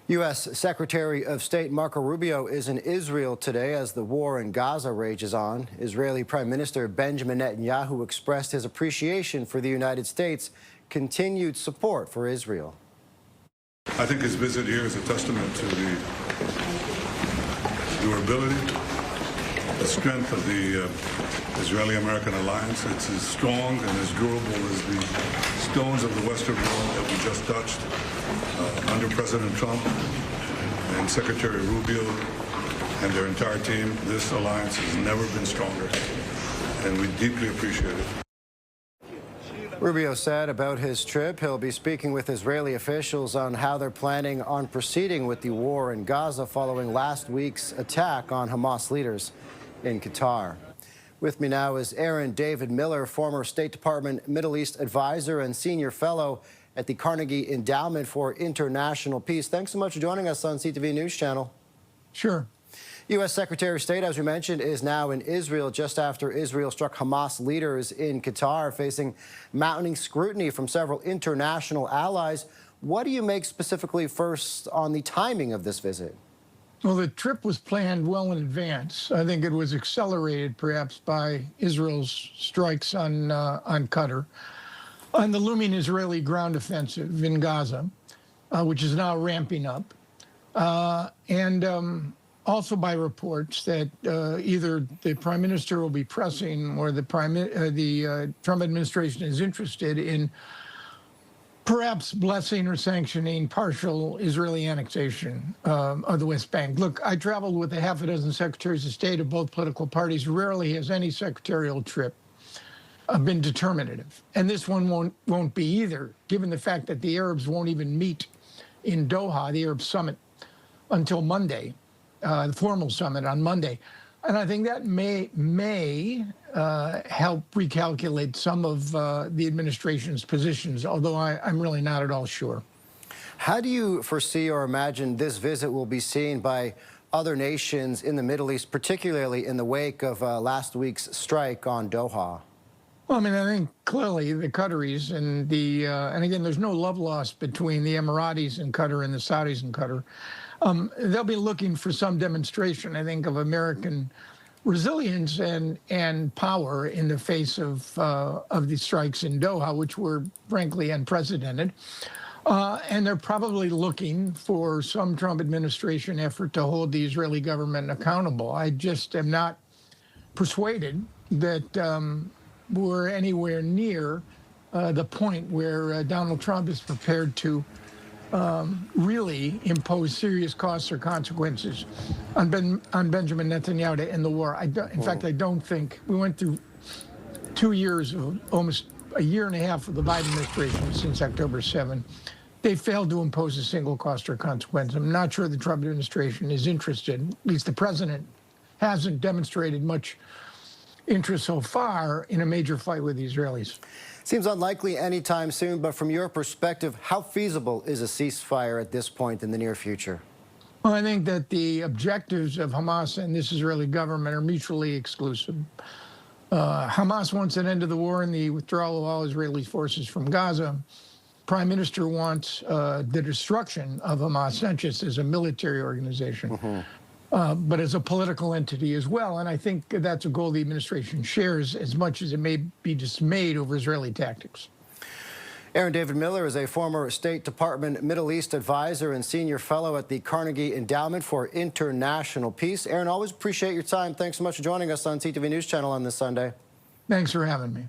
U.S. Secretary of State Marco Rubio is in Israel today as the war in Gaza rages on. Israeli Prime Minister Benjamin Netanyahu expressed his appreciation for the United States' continued support for Israel. I think his visit here is a testament to the durability, the strength of the Israeli-American alliance. It's as strong and as durable as the stones of the Western Wall that we just touched under President Trump and Secretary Rubio and their entire team. This alliance has never been stronger, and we deeply appreciate it. Rubio said about his trip he'll be speaking with Israeli officials on how they're planning on proceeding with the war in Gaza following last week's attack on Hamas leaders in Qatar. With me now is Aaron David Miller, former State Department Middle East advisor and senior fellow at the Carnegie Endowment for International Peace. Thanks so much for joining us on CTV News Channel. Sure. U.S. Secretary of State, as we mentioned, is now in Israel just after Israel struck Hamas leaders in Qatar, facing mounting scrutiny from several international allies. What do you make specifically first on the timing of this visit? Well, the trip was planned well in advance. I think it was accelerated perhaps by Israel's strikes on Qatar, on the looming Israeli ground offensive in Gaza, which is now ramping up, and also by reports that either the Prime Minister will be pressing or the Trump administration is interested in perhaps blessing or sanctioning partial Israeli annexation of the West Bank. Look, I traveled with a half a dozen secretaries of state of both political parties. Rarely has any secretarial trip been determinative. And this one won't be either, given the fact that the Arabs won't even meet in Doha, the Arab summit, until Monday, the formal summit on Monday. And I think that may help recalculate some of the administration's positions, although I'm really not at all sure. How do you foresee or imagine this visit will be seen by other nations in the Middle East, particularly in the wake of last week's strike on Doha? Well, I mean, I think clearly the Qataris and and again, there's no love lost between the Emiratis and Qatar and the Saudis and Qatar. They'll be looking for some demonstration, I think, of American resilience and power in the face of the strikes in Doha, which were frankly unprecedented. And they're probably looking for some Trump administration effort to hold the Israeli government accountable. I just am not persuaded that we're anywhere near the point where Donald Trump is prepared to really impose serious costs or consequences on Benjamin Netanyahu to end the war. In fact, I don't think we went through 2 years of almost a year and a half of the Biden administration since October 7. They failed to impose a single cost or consequence. I'm not sure the Trump administration is interested. At least the president hasn't demonstrated much interest so far in a major fight with the Israelis. Seems unlikely anytime soon, but from your perspective, how feasible is a ceasefire at this point in the near future? Well, I think that the objectives of Hamas and this Israeli government are mutually exclusive. Hamas wants an end to the war and the withdrawal of all Israeli forces from Gaza. Prime Minister wants the destruction of Hamas, not just as a military organization, but as a political entity as well. And I think that's a goal the administration shares, as much as it may be dismayed over Israeli tactics. Aaron David Miller is a former State Department Middle East advisor and senior fellow at the Carnegie Endowment for International Peace. Aaron, always appreciate your time. Thanks so much for joining us on CTV News Channel on this Sunday. Thanks for having me.